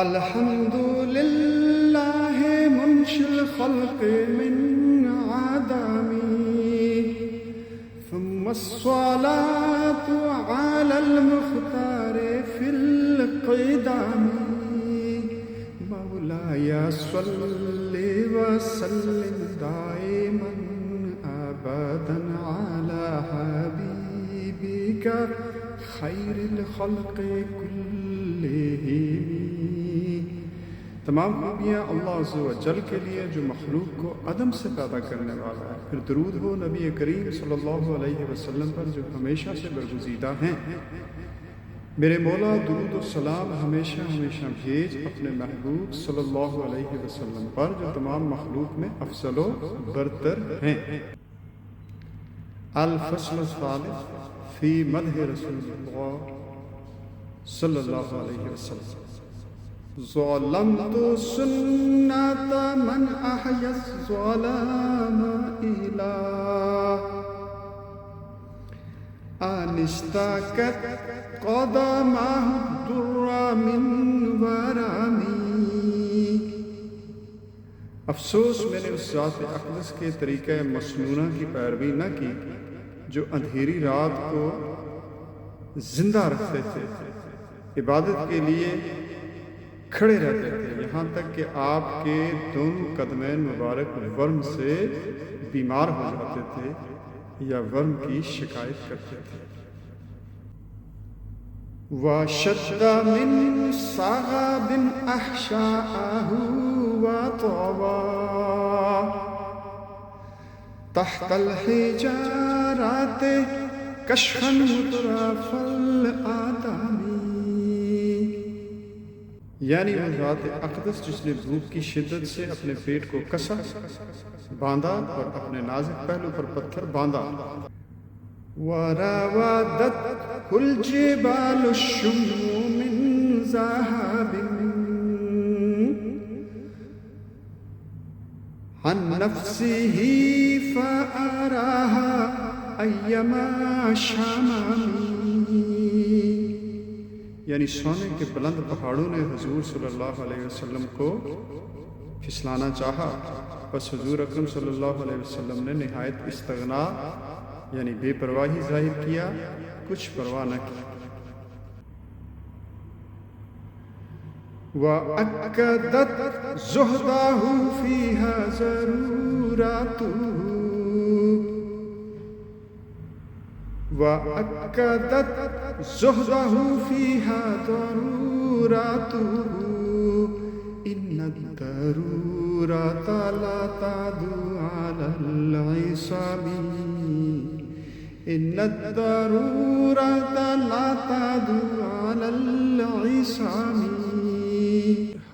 الحمد للہ منشی الخلق من عدمی ثم الصلاة على المختار في القدم مولاي صل وسلم دائما ابدا على حبيبك خیر الخلق کلہم۔ تمام خوبیاں اللہ عز و جل کے لیے جو مخلوق کو عدم سے پیدا کرنے والا ہے۔ پھر درود ہو نبی کریم صلی اللہ علیہ وسلم پر جو ہمیشہ سے برگزیدہ ہیں۔ میرے مولا درود و سلام ہمیشہ ہمیشہ بھیج اپنے محبوب صلی اللہ علیہ وسلم پر جو تمام مخلوق میں افضل و برتر ہیں۔ الفصل الثالث فی مدح رسول اللہ صلی اللہ علیہ وسلم۔ ظلمت سنت من احیا الظلام الہ ان اشتکت قدمہ الضر من ورمی۔ افسوس میں نے اس ذات اقدس کے طریقہ مسنونہ کی پیروی نہ کی جو اندھیری رات کو زندہ رکھتے تھے، عبادت کے لیے کھڑے رہتے تھے، یہاں تک کہ آپ کے دونوں قدمین مبارک ورم سے بیمار ہو جاتے تھے یا ورم کی شکایت کرتے تھے۔ وَشَدَّ مِن صَغَبٍ أَحْشَاءَهُ وَطَوَى تَحْتَ الْحِجَارَاتِ کشفاً مطرف الآدمی۔ یعنی وہ ذات اقدس جس نے بھوک کی شدت سے اپنے پیٹ کو کسا، باندھا اور اپنے نازک پہلو پر پتھر باندھا۔ وَرَاوَدَتْهُ الْجِبَالُ الشُّمُّ مِنْ ذَهَبٍ عَنْ نَفْسِهِ فَأَرَاهَا ایما شامامی۔ یعنی سونے کے بلند پہاڑوں نے حضور صلی اللہ علیہ وسلم کو پھسلانا چاہا، بس حضور اکرم صلی اللہ علیہ وسلم نے نہایت استغنا یعنی بے پرواہی ظاہر کیا، کچھ پرواہ نہ کی۔ وَأَكَّدَتْ زُهْدَهُ فِيهَا ضَرُورَاتُهُ وَأَكَّدَتْ زُهْدَهُ فِيهَا ضَرُورَاتُهُ إِنَّ الضَّرُورَةَ لَا تَعْدُو عَلَى الْعِصَامِ إِنَّ الضَّرُورَةَ لَا تَعْدُو عَلَى الْعِصَامِ۔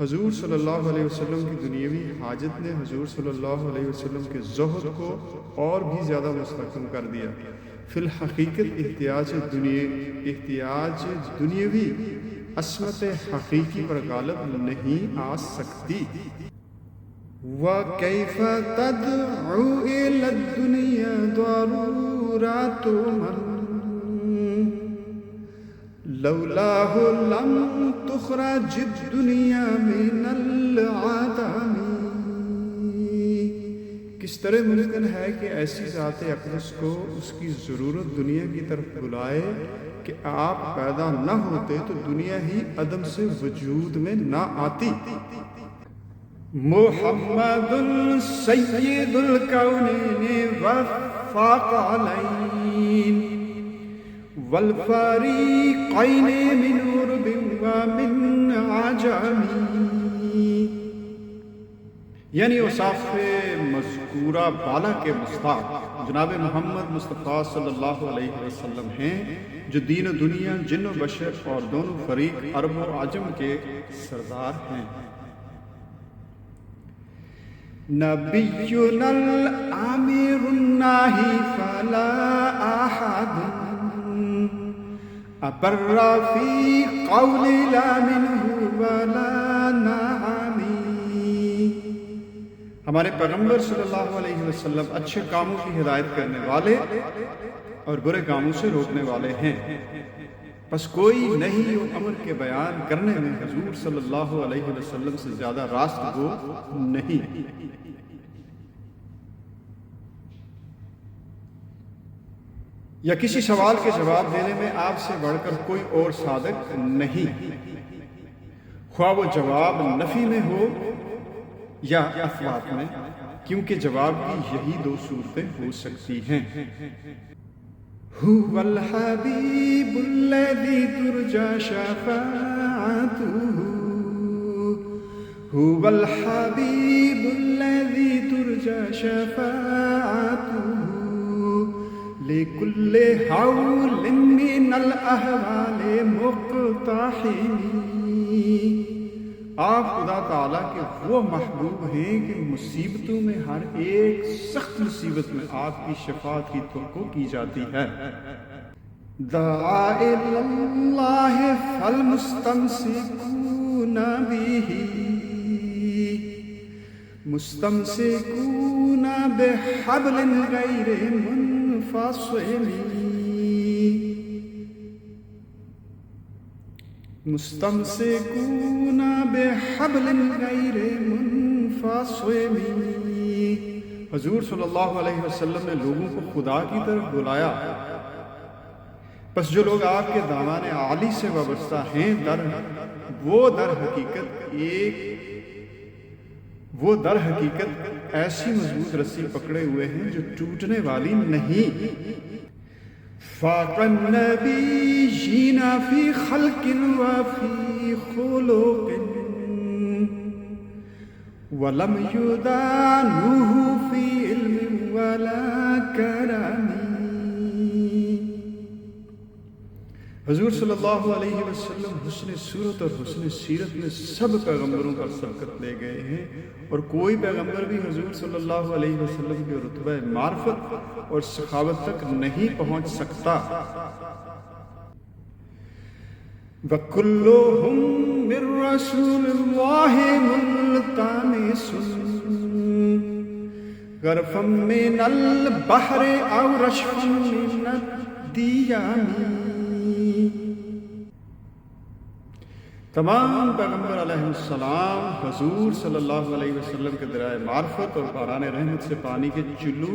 حضور صلی اللہ علیہ وسلم کی دنیاوی حاجت نے حضور صلی اللہ علیہ وسلم کے زہد کو اور بھی زیادہ مستحکم کر دیا۔ فی الحقیقت احتیاج دنیاوی عصمت حقیقی پر غالب نہیں آ سکتی۔ وَكَيْفَ تَدْعُو إِلَى الدُّنْيَا ضَرُورَاتُ مَنْ لَوْلَاهُ لَمْ تُخْرَجِ الدُّنْيَا مِنَ الْعَدَمِ۔ کس طرح ممکن ہے کہ ایسی ذات اقدس کو اس کی ضرورت دنیا کی طرف بلائے کہ آپ پیدا نہ ہوتے تو دنیا ہی عدم سے وجود میں نہ آتی۔ محمد سید الکونین والثقلین والفریقین من عرب ومن عجم۔ یعنی اوصاف مذکورہ بالا کے مستحق جناب محمد مصطفیٰ صلی اللہ علیہ وسلم ہیں جو دین و دنیا، جن و بشر اور دونوں فریق عرب و عجم کے سردار ہیں۔ نبینا الامیر الناہی فلا احد ابر فی قول لا منہ ولا نعمی۔ ہمارے پیغمبر صلی اللہ علیہ وسلم اچھے کاموں کی ہدایت کرنے والے اور برے کاموں سے روکنے والے ہیں۔ بس کوئی نہی و امر کے بیان کرنے میں حضور صلی اللہ علیہ وسلم سے زیادہ راست گو نہیں۔ یا کسی سوال کے جواب دینے میں آپ سے بڑھ کر کوئی اور صادق نہیں، خواہ وہ جواب نفی میں ہو یا اثبات میں، کیونکہ جواب کی یہی دو صورتیں ہو سکتی ہیں۔ هو الحبیب الذی ترجى شفاعته، هو الحبیب الذی ترجى شفاعته لكل حول من الاحوال مقتحم۔ آپ خدا تعالیٰ کے وہ محبوب ہیں کہ مصیبتوں میں ہر ایک سخت مصیبت میں آپ کی شفاعت کی توقع کی جاتی ہے۔ دعا الی اللہ فالمستمسکون بہ، مستمسکون بحبل غیر منفصل، مستمسکون بحبل غیر منفصل۔ حضور صلی اللہ علیہ وسلم نے لوگوں کو خدا کی طرف بلایا، بس جو لوگ آپ کے دامان عالی سے وابستہ ہیں وہ در حقیقت ایسی مضبوط رسی پکڑے ہوئے ہیں جو ٹوٹنے والی نہیں۔ فاق النبیین فی خلق وفی خلق ولم یدانوہ فی علم ولا کرم۔ حضور صلی اللہ علیہ وسلم حسن صورت اور حسن سیرت میں سب پیغمبروں پر سبقت لے گئے ہیں، اور کوئی پیغمبر بھی حضور صلی اللہ علیہ وسلم کے رتبہ معرفت اور سخاوت تک نہیں پہنچ سکتا۔ وَكُلُّهُم مِّن رَّسُولِ اللَّهِ مُلْتَمِسٌ غَرْفًا مِّنَ الْبَحْرِ أَوْ رَشْفًا مِّنَ الدِّيَامِ۔ تمام پیغمبر علیہ السلام حضور صلی اللہ علیہ وسلم کے ذرائع معرفت اور باران رحمت سے پانی کے چلو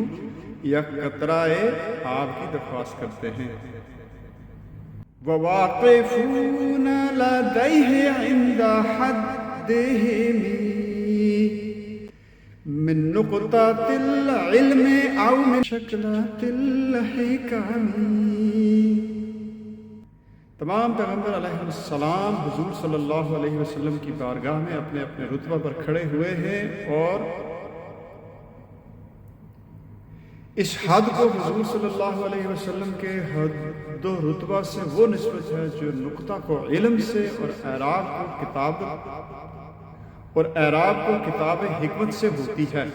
یا قطرہ آب کی درخواست کرتے ہیں۔ وَوَاقِفُونَ لَدَيْهِ عِنْدَ حَدِّهِمْ مِن نُقْطَةِ الْعِلْمِ أَوْ مِن شَكْلَةِ الْحِكَمِ۔ تمام پیغمبر علیہ السلام حضور صلی اللہ علیہ وسلم کی بارگاہ میں اپنے اپنے رتبہ پر کھڑے ہوئے ہیں، اور اس حد کو حضور صلی اللہ علیہ وسلم کے حد و رتبہ سے وہ نسبت ہے جو نقطہ کو علم سے اور اعراب کو کتاب حکمت سے ہوتی ہے۔